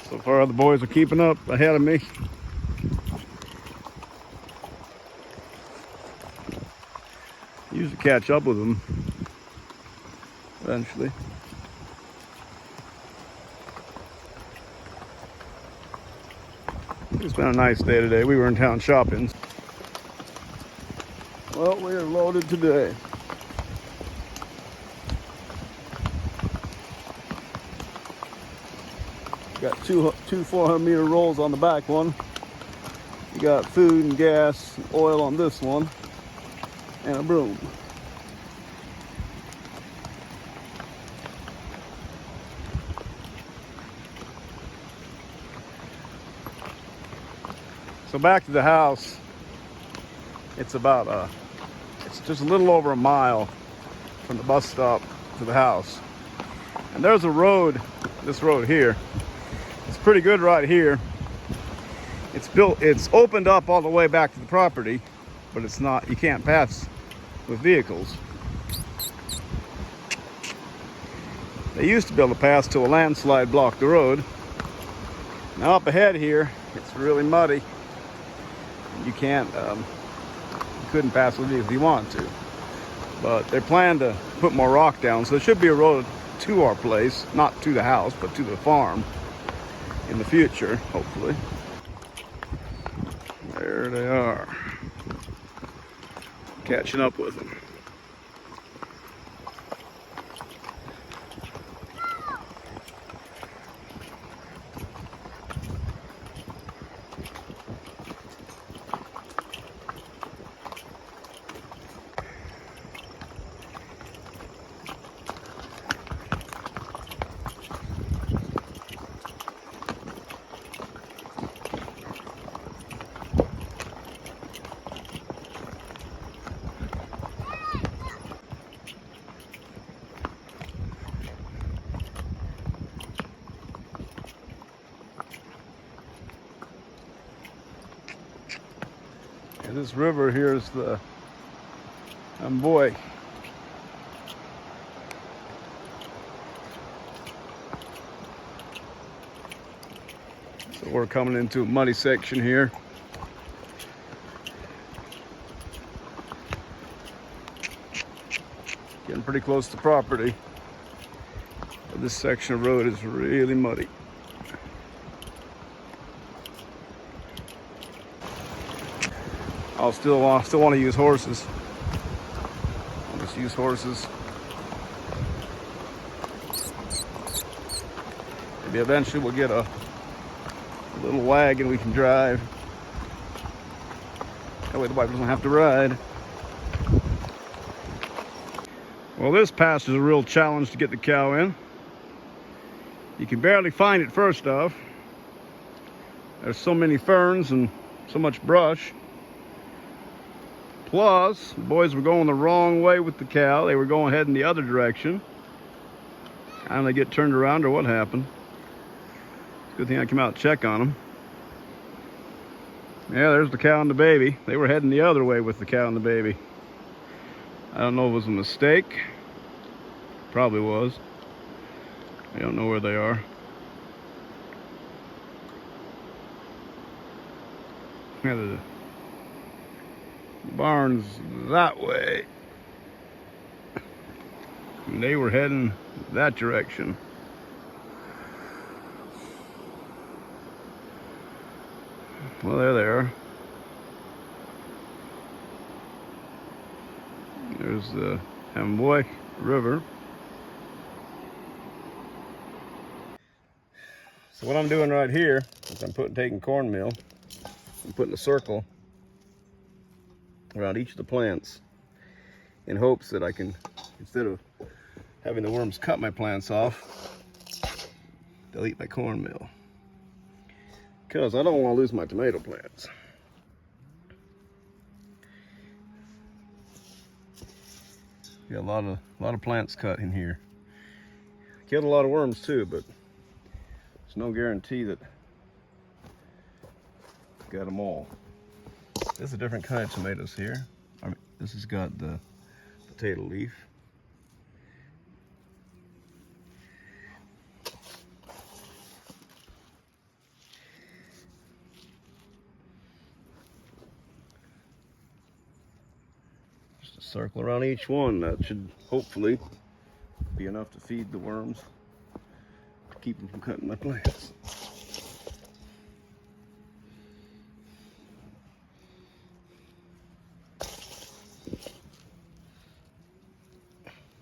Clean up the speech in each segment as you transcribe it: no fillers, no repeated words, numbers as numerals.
So far the boys are keeping up ahead of me. Usually catch up with them eventually. It's been a nice day today. We were in town shopping. Well, we are loaded today. Got two 400-meter rolls on the back one. You got food and gas, and oil on this one, and a broom. So back to the house. It's about it's just a little over a mile from the bus stop to the house. And there's a road, this road here. It's pretty good right here. It's opened up all the way back to the property, but it's not, you can't pass with vehicles. They used to be able to pass till a landslide blocked the road. Now up ahead here, it's really muddy. You can't, you couldn't pass with vehicles if you wanted to. But they plan to put more rock down, so there should be a road to our place, not to the house, but to the farm in the future, hopefully. There they are, catching up with them. And this river here is the boy. So we're coming into a muddy section here. Getting pretty close to property. But this section of road is really muddy. I still want to use horses. I'll just use horses. Maybe eventually we'll get a little wagon we can drive. That way the wife doesn't have to ride. Well, this pass is a real challenge to get the cow in. You can barely find it first off. There's so many ferns and so much brush. Plus, the boys were going the wrong way with the cow. They were going heading the other direction. And they get turned around or what happened. Good thing I came out to check on them. Yeah, there's the cow and the baby. They were heading the other way with the cow and the baby. I don't know if it was a mistake. Probably was. I don't know where they are. Yeah, the barn's that way. And they were heading that direction. Well, there they are. There's the Homestead River. So what I'm doing right here is I'm taking cornmeal and putting a circle around each of the plants in hopes that I can, instead of having the worms cut my plants off, they'll eat my cornmeal. Because I don't want to lose my tomato plants. Got a lot of plants cut in here. Killed a lot of worms too, but there's no guarantee that got them all. This is a different kind of tomatoes here. I mean, this has got the potato leaf. Just a circle around each one. That should hopefully be enough to feed the worms, keep them from cutting my plants.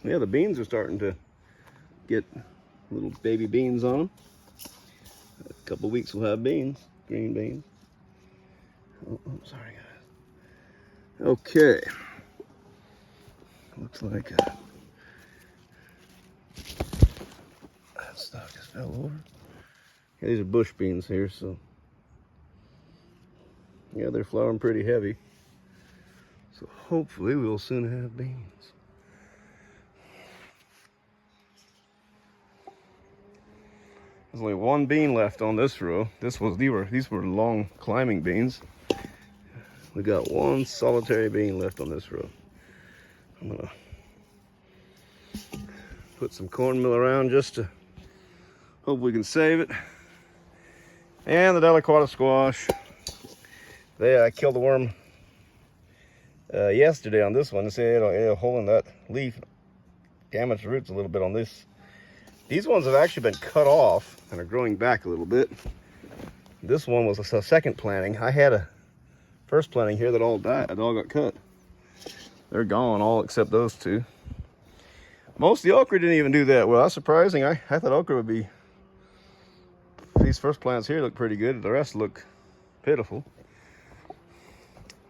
Yeah, the beans are starting to get little baby beans on them. A couple weeks we'll have beans, green beans. Oh, I'm sorry, guys. Okay. Looks like that stalk just fell over. Yeah, these are bush beans here, so yeah, they're flowering pretty heavy. So hopefully we'll soon have beans. There's only one bean left on this row. These were long climbing beans. We got one solitary bean left on this row. I'm gonna put some cornmeal around just to hope we can save it. And the delicata squash. I killed the worm yesterday on this one. They say it'll hole in that leaf, damage the roots a little bit on this. These ones have actually been cut off and are growing back a little bit. This one was a second planting. I had a first planting here that all died. It all got cut. They're gone, all except those two. Most of the okra didn't even do that well. That's surprising. I thought okra would be. These first plants here look pretty good. The rest look pitiful.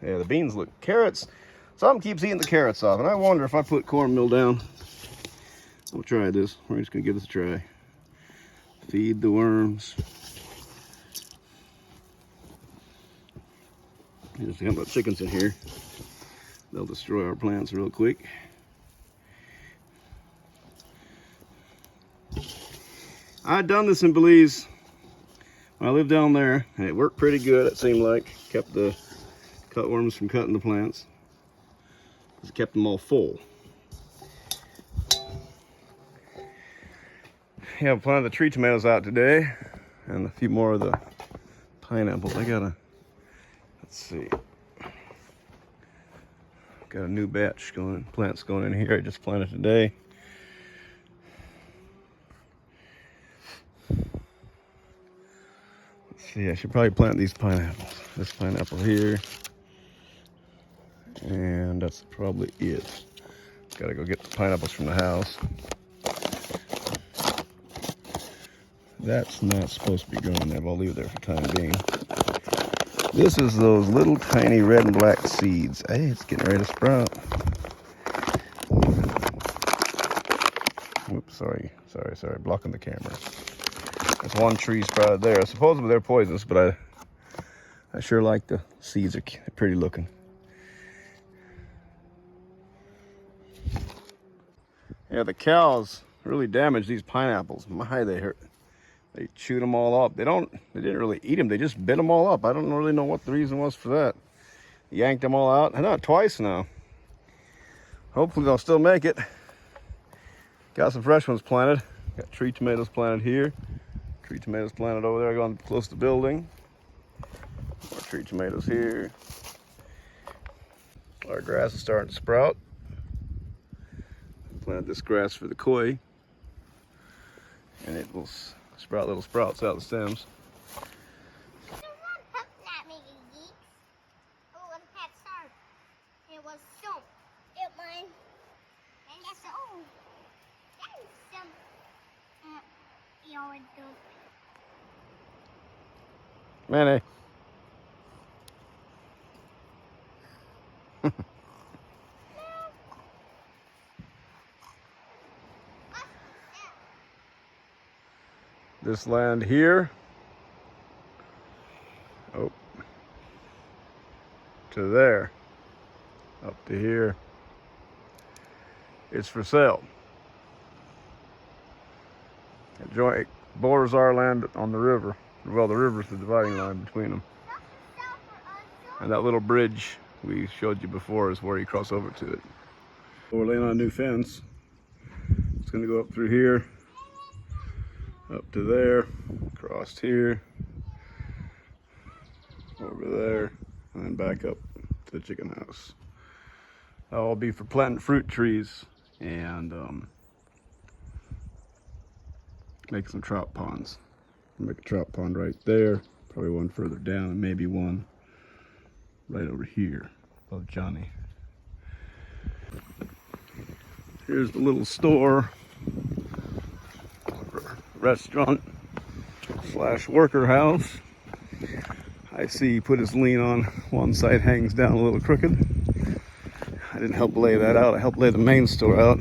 Yeah, the beans look. Carrots. Something keeps eating the carrots off, and I wonder if I put cornmeal down. We'll try this. We're just gonna give this a try. Feed the worms. There's a couple of chickens in here. They'll destroy our plants real quick. I'd done this in Belize when I lived down there, and it worked pretty good, it seemed like. Kept the cutworms from cutting the plants. It kept them all full. Yeah, I planted the tree tomatoes out today, and a few more of the pineapples. Let's see. Got a new batch plants going in here. I just planted today. Let's see, I should probably plant these pineapples. This pineapple here. And that's probably it. Gotta go get the pineapples from the house. That's not supposed to be growing there, but I'll leave it there for the time being. This is those little tiny red and black seeds. Hey, it's getting ready to sprout. Whoops, sorry, blocking the camera. There's one tree sprouted there. Supposedly they're poisonous, but I sure like the seeds. Are pretty looking. Yeah, the cows really damaged these pineapples. My, they hurt. They chewed them all up. They didn't really eat them. They just bit them all up. I don't really know what the reason was for that. Yanked them all out. Not twice now. Hopefully they'll still make it. Got some fresh ones planted. Got tree tomatoes planted here. Tree tomatoes planted over there, going close to the building. More tree tomatoes here. Our grass is starting to sprout. Planted this grass for the koi, and it will sprout little sprouts out of the stems. Manny. This land here, oh, to there, up to here, it's for sale. It borders our land on the river. Well, the river's the dividing line between them. And that little bridge we showed you before is where you cross over to it. We're laying on a new fence. It's gonna go up through here, up to there, across here, over there, and then back up to the chicken house. That'll be for planting fruit trees and make some trout ponds. Make a trout pond right there, probably one further down, and maybe one right over here above Johnny. Here's the little store, restaurant slash worker house. I see he put his lean on one side, hangs down a little crooked. I didn't help lay that out. I helped lay the main store out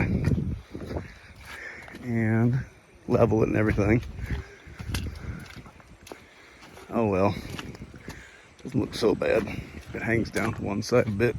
and level it and everything. Oh well, doesn't look so bad. It hangs down to one side a bit.